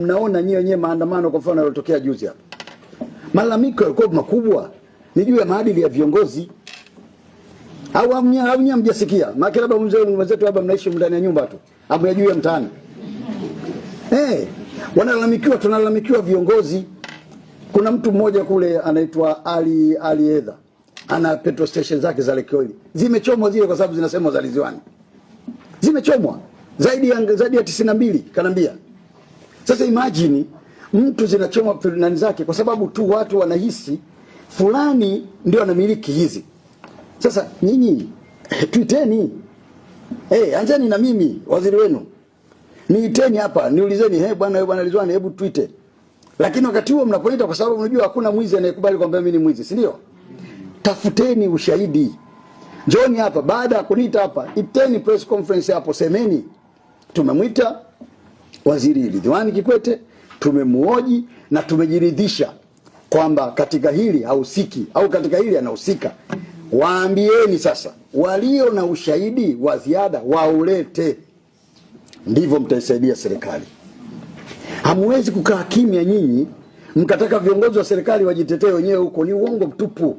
Mnaona nyinyi wenyewe maandamano kwa mfano yalotokea juzi hapa. Malalamiko yalikuwa makubwa ni juu ya maadili ya viongozi. Au hamnya mjasikia. Maana labda mwenzetu hapa mnaishi ndani ya nyumba tu. Hapo ya juu ya mtaani. Tunalalamikiwa viongozi. Kuna mtu mmoja kule anaitwa Ali Edha. Ana petrol station zake za Lake Oil. Zimechomwa zile kwa sababu zinasemwa za Liziwani. Zimechomwa zaidi ya 92 kanambia. Sasa imagine mtu zinachoma nani zake kwa sababu tu watu wanahisi fulani ndio anamiliki hizi. Sasa nyinyi tuiteni. Anjani na mimi waziri wenu. Niiteni hapa, niulizeni bwana Ridhiwani hebu tuite. Lakini wakati huo mnapoita kwa sababu mnajua hakuna mwizi anayekubali kwamba mimi ni mwizi, si ndio? Tafuteni ushahidi. Njoni hapa baada ya kuniita hapa, iteni press conference hapo, semeni tumemwita Waziri Ridhiwani Kikwete, tumemuoji na tumejiridhisha kwamba katika hili hausiki au katika hili anahusika. Waambieni sasa walio na ushahidi wa ziada waulete. Ndivyo mtaisaidia serikali. Hamwezi kukaa kimya nyinyi mkataka viongozi wa serikali wajitetee wenyewe huko, ni uongo mtupu.